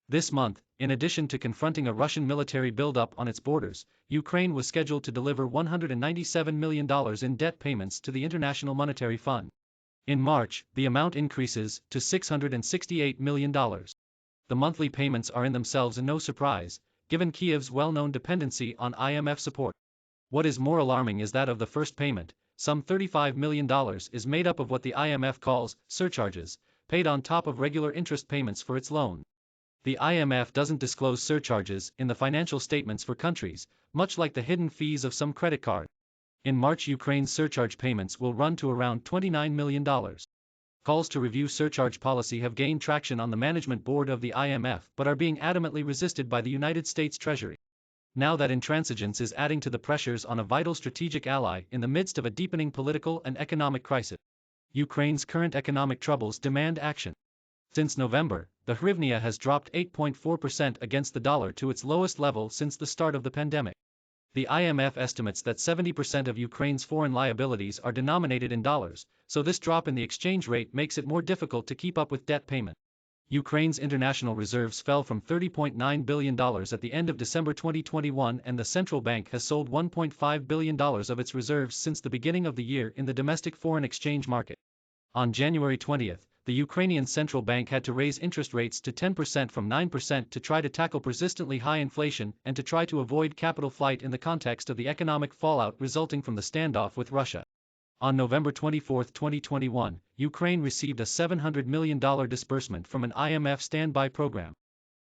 This month, in addition to confronting a Russian military buildup on its borders, Ukraine was scheduled to deliver $197 million in debt payments to the International Monetary Fund. In March, the amount increases to $668 million. The monthly payments are in themselves no surprise, given Kyiv's well-known dependency on IMF support. What is more alarming is that of the first payment, some $35 million is made up of what the IMF calls surcharges, paid on top of regular interest payments for its loan. The IMF doesn't disclose surcharges in the financial statements for countries, much like the hidden fees of some credit card. In March, Ukraine's surcharge payments will run to around $29 million. Calls to review surcharge policy have gained traction on the management board of the IMF but are being adamantly resisted by the United States Treasury. Now that intransigence is adding to the pressures on a vital strategic ally in the midst of a deepening political and economic crisis. Ukraine's current economic troubles demand action. Since November, the hryvnia has dropped 8.4% against the dollar to its lowest level since the start of the pandemic. The IMF estimates that 70% of Ukraine's foreign liabilities are denominated in dollars, so this drop in the exchange rate makes it more difficult to keep up with debt payment. Ukraine's international reserves fell from $30.9 billion at the end of December 2021, and the central bank has sold $1.5 billion of its reserves since the beginning of the year in the domestic foreign exchange market. On January 20, the Ukrainian central bank had to raise interest rates to 10% from 9% to try to tackle persistently high inflation and to try to avoid capital flight in the context of the economic fallout resulting from the standoff with Russia. On November 24, 2021, Ukraine received a $700 million disbursement from an IMF standby program.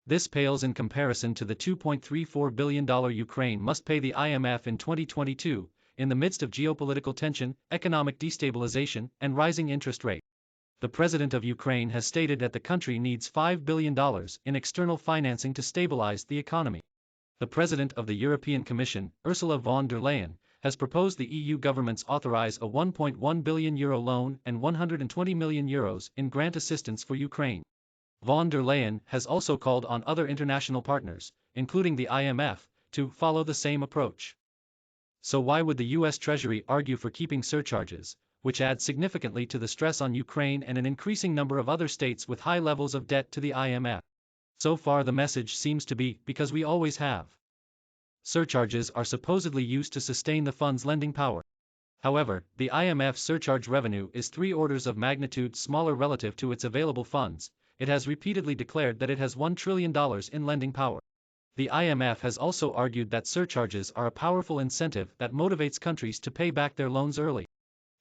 This pales in comparison to the $2.34 billion Ukraine must pay the IMF in 2022, in the midst of geopolitical tension, economic destabilization, and rising interest rates. The president of Ukraine has stated that the country needs $5 billion in external financing to stabilize the economy. The president of the European Commission, Ursula von der Leyen, has proposed the EU governments authorize a €1.1 billion loan and €120 million in grant assistance for Ukraine. Von der Leyen has also called on other international partners, including the IMF, to follow the same approach. So why would the US Treasury argue for keeping surcharges, which add significantly to the stress on Ukraine and an increasing number of other states with high levels of debt to the IMF? So far the message seems to be, because we always have. Surcharges are supposedly used to sustain the fund's lending power. However, the IMF surcharge revenue is 3 orders of magnitude smaller relative to its available funds. It has repeatedly declared that it has $1 trillion in lending power. The IMF has also argued that surcharges are a powerful incentive that motivates countries to pay back their loans early.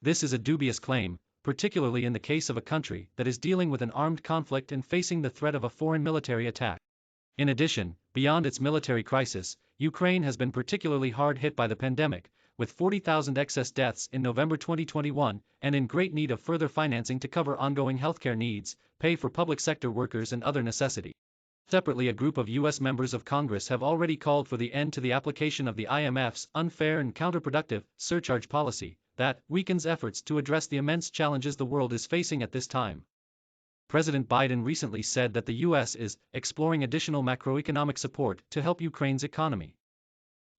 This is a dubious claim, particularly in the case of a country that is dealing with an armed conflict and facing the threat of a foreign military attack. In addition, beyond its military crisis, Ukraine has been particularly hard hit by the pandemic, with 40,000 excess deaths in November 2021, and in great need of further financing to cover ongoing healthcare needs, pay for public sector workers and other necessities. Separately, a group of U.S. members of Congress have already called for the end to the application of the IMF's unfair and counterproductive surcharge policy that weakens efforts to address the immense challenges the world is facing at this time. President Biden recently said that the U.S. is exploring additional macroeconomic support to help Ukraine's economy.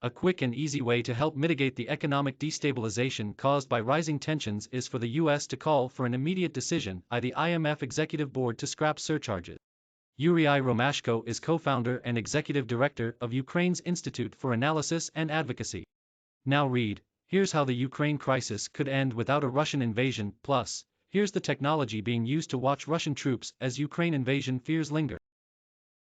A quick and easy way to help mitigate the economic destabilization caused by rising tensions is for the U.S. to call for an immediate decision by the IMF Executive Board to scrap surcharges. Yurii Romashko is co-founder and executive director of Ukraine's Institute for Analysis and Advocacy. Now read, here's how the Ukraine crisis could end without a Russian invasion, plus, here's the technology being used to watch Russian troops as Ukraine invasion fears linger.